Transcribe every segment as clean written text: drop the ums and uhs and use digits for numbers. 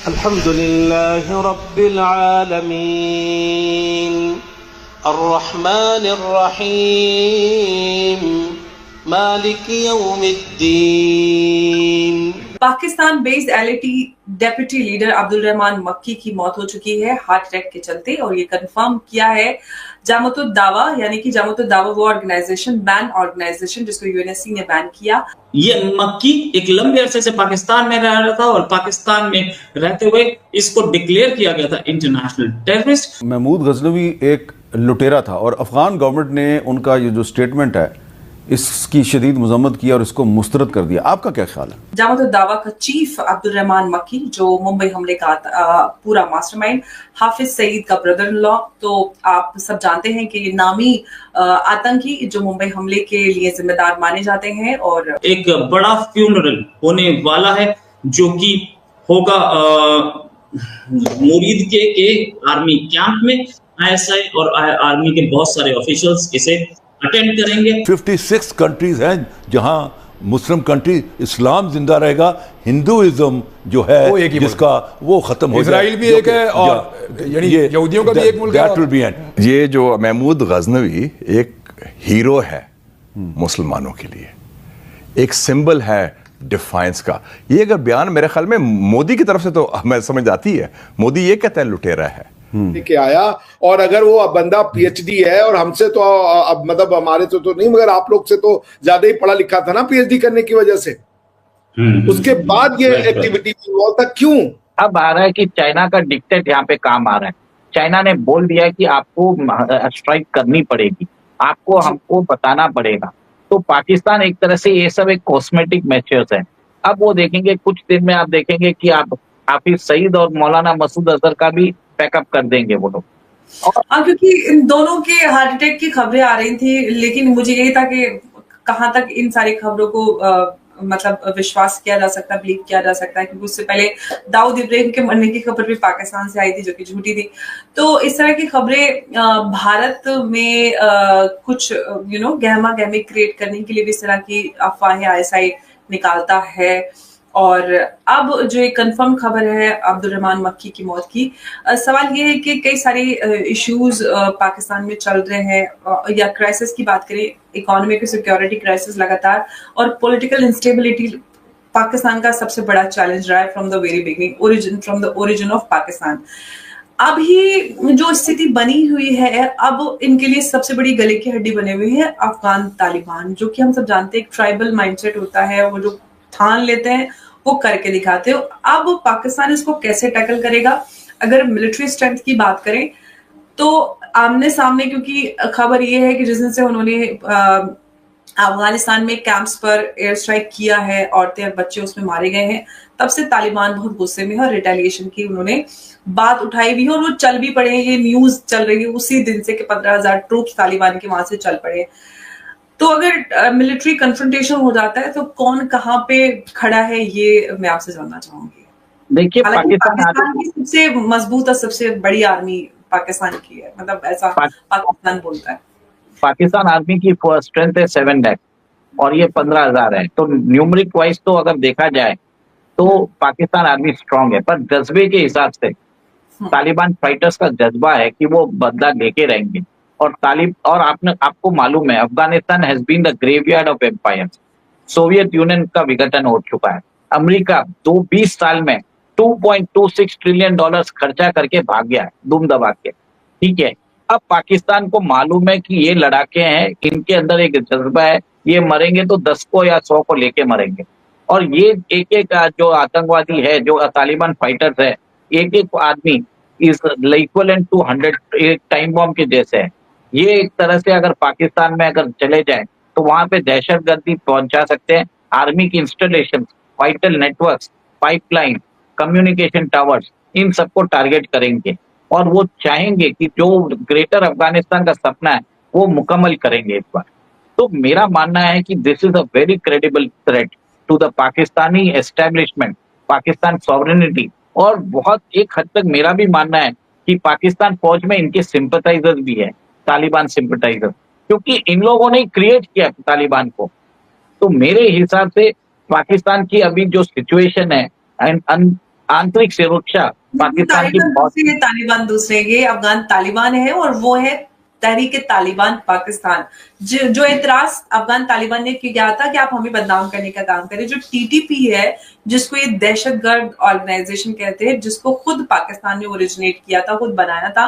अल्हम्दुलिल्लाहि रब्बिल आलमीन अर्रहमानिर रहीम मालिकि यौमिद्दीन। Pakistan based LeT deputy leader Abdul Rahman Makki की मौत हो चुकी है हार्ट अटैक के चलते, और ये कंफर्म किया है जामतुद दावा यानी कि जामतुद दावा वो ऑर्गेनाइजेशन, बैन ऑर्गेनाइजेशन जिसको यूएनएससी ने बैन किया। ये मक्की एक लंबे अरसे से पाकिस्तान में रह रहा था और पाकिस्तान में रहते हुए इसको डिक्लेयर किया गया था इंटरनेशनल टेररिस्ट। महमूद गजनवी एक लुटेरा था और अफगान गवर्नमेंट ने उनका ये जो स्टेटमेंट है इसकी शदीद मजम्मत की और इसको मुस्तरद कर दिया। आपका क्या ख्याल है? जामतुद दावा का चीफ अब्दुल रहमान मक्की, जो मुंबई हमले का पूरा मास्टरमाइंड, हाफिज सईद का ब्रदर इन लॉ, तो आप सब जानते हैं कि ये नामी आतंकी जो मुंबई हमले के लिए जिम्मेदार माने जाते हैं। और एक बड़ा फ्यूनरल होने वाला है जो कि होगा मुरीद के आर्मी कैंप में। आईएसआई और आर्मी के बहुत सारे ऑफिशियल्स इसे अटेंड करेंगे। 56 कंट्रीज हैं जहां मुस्लिम कंट्री, इस्लाम जिंदा रहेगा, हिंदुइज्म जो है वो एक ही जिसका वो खत्म हो इजराइल भी एक है और यानी यहूदियों का भी एक मुल्क है। That will be and. ये जो महमूद गजनवी एक हीरो है मुसलमानों के लिए, एक सिंबल है डिफाइंस का। ये अगर बयान मेरे ख्याल में मोदी की तरफ से तो हमें समझ आती है, मोदी ये कहते हैं लुटेरा है के आया। और अगर वो बंदा पीएचडी है और हमसे तो अब मतलब हमारे तो नहीं, मगर आप लोग से तो ज्यादा ही पढ़ा लिखा था ना पीएचडी करने की वजह से, उसके बाद ये एक्टिविटी इन्वॉल्व था। क्यों अब आ रहा है कि चाइना का डिक्टेट यहाँ पे काम आ रहा है। चाइना ने बोल दिया है कि आपको स्ट्राइक करनी पड़ेगी, आपको हमको बताना पड़ेगा। तो पाकिस्तान एक तरह से ये सब एक कॉस्मेटिक मेजर्स है। अब वो देखेंगे कुछ दिन में, आप देखेंगे कि आप हाफिज सईद और मौलाना मसूद अजहर का भी पैकअप कर देंगे वो लोग। क्योंकि इन दोनों के हार्ट अटैक की खबरें आ रही थी, लेकिन मुझे यही था कि कहाँ तक इन सारी खबरों को मतलब विश्वास किया जा सकता है, बिलीव किया जा सकता है, क्योंकि उससे पहले दाऊद इब्राहिम के मरने की खबर भी पाकिस्तान से आई थी जो कि झूठी थी। तो इस तरह की खबरें भारत में कुछ गहमा गहमी क्रिएट करने के लिए भी इस तरह की अफवाहें आईएसआई निकालता है। और अब जो एक कंफर्म खबर है अब्दुल रहमान मक्की की मौत की, सवाल ये है कि कई सारे इश्यूज पाकिस्तान में चल रहे हैं, या क्राइसिस की बात करें, इकोनॉमिक सिक्योरिटी क्राइसिस लगातार, और पॉलिटिकल इंस्टेबिलिटी पाकिस्तान का सबसे बड़ा चैलेंज रहा है from the very beginning, from the origin of Pakistan. अब ही जो स्थिति बनी हुई है, अब इनके लिए सबसे बड़ी गले की हड्डी बने हुए हैं अफगान तालिबान, जो कि हम सब जानते हैं एक ट्राइबल माइंडसेट होता है, वो जो ठान लेते हैं वो करके दिखाते हो। अब पाकिस्तान इसको कैसे टैकल करेगा? अगर मिलिट्री स्ट्रेंथ की बात करें तो आमने सामने, क्योंकि खबर ये है कि जिस दिन से उन्होंने अफगानिस्तान में कैंप्स पर एयर स्ट्राइक किया है, औरतें और बच्चे उसमें मारे गए हैं, तब से तालिबान बहुत गुस्से में है और रिटेलिएशन की उन्होंने बात उठाई भी है, और वो चल भी पड़े हैं। ये न्यूज चल रही है उसी दिन से कि 15,000 ट्रूप्स तालिबान के वहां से चल पड़े। तो अगर मिलिट्री कन्फ्रंटेशन हो जाता है तो कौन कहाँ पे खड़ा है, ये मैं आपसे जानना चाहूंगी। देखिए, पाकिस्तान की सबसे मजबूत और सबसे बड़ी आर्मी पाकिस्तान की है, मतलब ऐसा पाकिस्तान बोलता है। पाकिस्तान आर्मी की स्ट्रेंथ है 7 लाख और ये 15,000 है। तो न्यूमरिक वाइज तो अगर देखा जाए तो पाकिस्तान आर्मी स्ट्रांग है, पर जज्बे के हिसाब से तालिबान फाइटर्स का जज्बा है कि वो बदला लेके रहेंगे। और आपको मालूम है Afghanistan has been the graveyard of empires. Soviet Union का विघटन हो चुका है। अमेरिका 20 साल में $2.26 ट्रिलियन खर्चा करके भाग गया है दुम दबा के, ठीक है। अब पाकिस्तान को मालूम है कि ये लड़ाके हैं, इनके अंदर एक जज्बा है, ये मरेंगे तो 10 को या 100 को लेके मरेंगे। और ये एक एक जो आतंकवादी है, जो तालिबान फाइटर्स है, एक एक आदमी इज इक्वलेंट टू 100 एक टाइम बॉम्ब के जैसे है। ये एक तरह से अगर पाकिस्तान में अगर चले जाए तो वहां पे दहशतगर्दी पहुंचा सकते हैं। आर्मी की installation, vital networks, pipeline, communication towers, इन सबको टारगेट करेंगे और वो चाहेंगे कि जो ग्रेटर अफगानिस्तान का सपना है वो मुकम्मल करेंगे इस बार। तो मेरा मानना है कि this is a very credible threat to the Pakistani establishment, Pakistan sovereignty. और बहुत एक हद तक मेरा भी मानना है कि पाकिस्तान फौज में इनके सिंपथाइजर्स भी है, तालिबान सिंपथाइजर, क्योंकि इन लोगों ने क्रिएट किया तालिबान को। तो मेरे हिसाब से पाकिस्तान की अभी जो सिचुएशन है आंतरिक सुरक्षा पाकिस्तान की बहुत ये तालिबान दूसरे, ये अफगान तालिबान है और वो है तहरीक तालिबान पाकिस्तान। जो एतराज अफगान तालिबान ने किया था कि आप हमें बदनाम करने का काम करें, जो टीटीपी है जिसको ये दहशतगर्द ऑर्गेनाइजेशन कहते हैं, जिसको खुद पाकिस्तान ने ओरिजिनेट किया था, खुद बनाया था,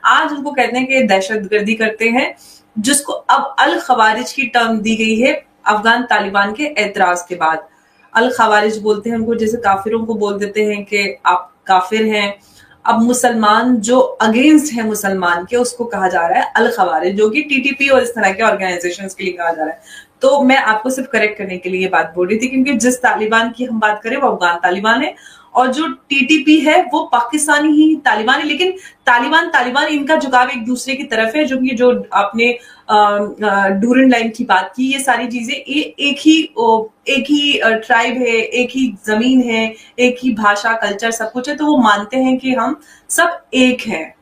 आज उनको कहते हैं कि दहशतगर्दी करते हैं, जिसको अब अल खवारिज की टर्म दी गई है अफगान तालिबान के एतराज के बाद। अल खवारिज बोलते हैं उनको, जैसे काफिरों को बोल देते हैं कि आप काफिर हैं। अब मुसलमान जो अगेंस्ट है मुसलमान के, उसको कहा जा रहा है अल खवारिज, जो कि टीटीपी और इस तरह के ऑर्गेनाइजेशंस के लिए कहा जा रहा है। तो मैं आपको सिर्फ करेक्ट करने के लिए ये बात बोल रही थी, क्योंकि जिस तालिबान की हम बात करें वो अफगान तालिबान है, और जो टीटीपी है वो पाकिस्तानी ही तालिबान है। लेकिन तालिबान इनका झुकाव एक दूसरे की तरफ है, जो आपने डूरन लाइन की बात की, ये सारी चीजें एक ही ट्राइब है, एक ही जमीन है, एक ही भाषा, कल्चर, सब कुछ है, तो वो मानते हैं कि हम सब एक हैं।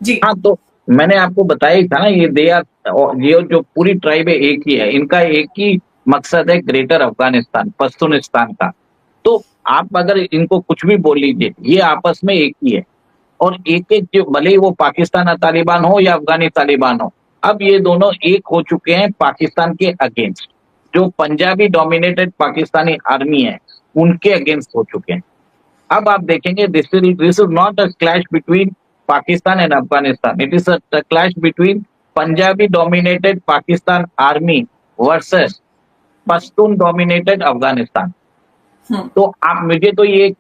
जी हाँ, तो मैंने आपको बताया ही था ना, ये जो पूरी ट्राइब है एक ही है, इनका एक ही मकसद है ग्रेटर अफगानिस्तान, पश्तूनिस्तान का। तो आप अगर इनको कुछ भी बोल लीजिए, ये आपस में एक ही है, और एक जो भले ही वो पाकिस्तान तालिबान हो या अफगानी तालिबान हो, अब ये दोनों एक हो चुके हैं पाकिस्तान के अगेंस्ट। जो पंजाबी डोमिनेटेड पाकिस्तानी आर्मी है उनके अगेंस्ट हो चुके हैं। अब आप देखेंगे this is not a clash between Pakistan and Afghanistan, it is a clash between Punjabi dominated Pakistan army versus Pashtun dominated Afghanistan. तो आप मुझे तो ये एक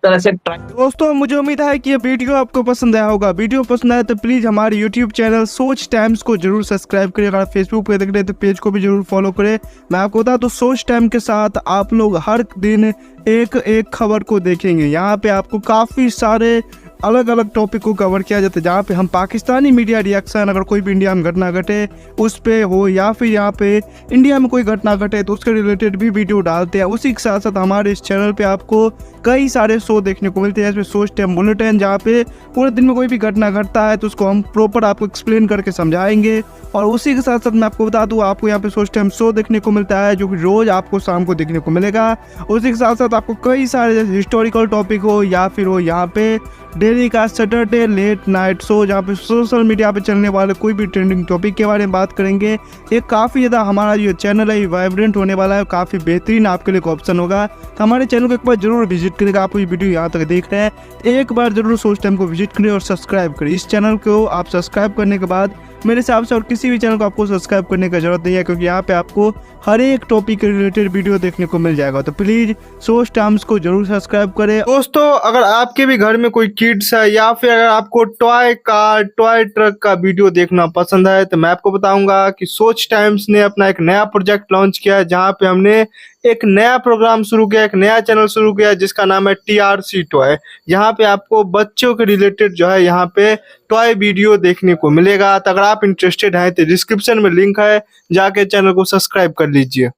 तरह से दोस्तों, मुझे उम्मीद है कि ये वीडियो आपको पसंद आया होगा। वीडियो पसंद आया तो प्लीज हमारे यूट्यूब चैनल सोच टाइम्स को जरूर सब्सक्राइब करें। अगर फेसबुक पे देख रहे हैं तो पेज को भी जरूर फॉलो करें। मैं आपको बता दूं, सोच टाइम के साथ आप लोग हर दिन एक खबर को देखेंगे। यहाँ पे आपको काफी सारे अलग अलग टॉपिक को कवर किया जाता है, जहाँ पे हम पाकिस्तानी मीडिया रिएक्शन, अगर कोई भी इंडिया में घटना घटे उस पे हो, या फिर यहाँ पे इंडिया में कोई घटना घटे तो उसके रिलेटेड भी वीडियो डालते हैं। उसी के साथ साथ हमारे इस चैनल पे आपको कई सारे शो देखने को मिलते हैं, जैसे सोच टाइम बुलेटिन, जहाँ पे पूरे दिन में कोई भी घटना घटता है तो उसको हम प्रॉपर आपको एक्सप्लेन करके समझाएंगे। और उसी के साथ साथ मैं आपको बता दूँ, आपको यहाँ पे सोच टाइम शो देखने को मिलता है, जो कि रोज आपको शाम को देखने को मिलेगा। उसी के साथ साथ आपको कई सारे जैसे हिस्टोरिकल टॉपिक हो, या फिर हो यहाँ पे डेली का सैटरडे लेट नाइट शो, जहाँ पे सोशल मीडिया पे चलने वाले कोई भी ट्रेंडिंग टॉपिक के बारे में बात करेंगे। ये काफ़ी ज़्यादा हमारा जो चैनल है वाइब्रेंट होने वाला है, काफ़ी बेहतरीन आपके लिए ऑप्शन होगा। तो हमारे चैनल को एक बार जरूर विजिट करेगा। आप ये वीडियो यहाँ तक देख रहे हैं, एक बार जरूर सोच टाइम को विजिट करें और सब्सक्राइब करें। इस चैनल को आप सब्सक्राइब करने के बाद मेरे हिसाब से और किसी भी चैनल को आपको सब्सक्राइब करने की जरूरत नहीं है, क्योंकि यहाँ पे आपको हर एक टॉपिक के रिलेटेड वीडियो देखने को मिल जाएगा। तो प्लीज सोच टाइम्स को जरूर सब्सक्राइब करें। दोस्तों, अगर आपके भी घर में कोई किड्स है, या फिर अगर आपको टॉय कार, टॉय ट्रक का वीडियो देखना पसंद है, तो मैं आपको बताऊंगा कि सोच टाइम्स ने अपना एक नया प्रोजेक्ट लॉन्च किया है, जहाँ पे हमने एक नया प्रोग्राम शुरू किया, एक नया चैनल शुरू किया, जिसका नाम है TRC टॉय। यहाँ पे आपको बच्चों के रिलेटेड जो है यहाँ पे टॉय वीडियो देखने को मिलेगा। तो अगर आप इंटरेस्टेड हैं तो डिस्क्रिप्शन में लिंक है, जाके चैनल को सब्सक्राइब कर लीजिए।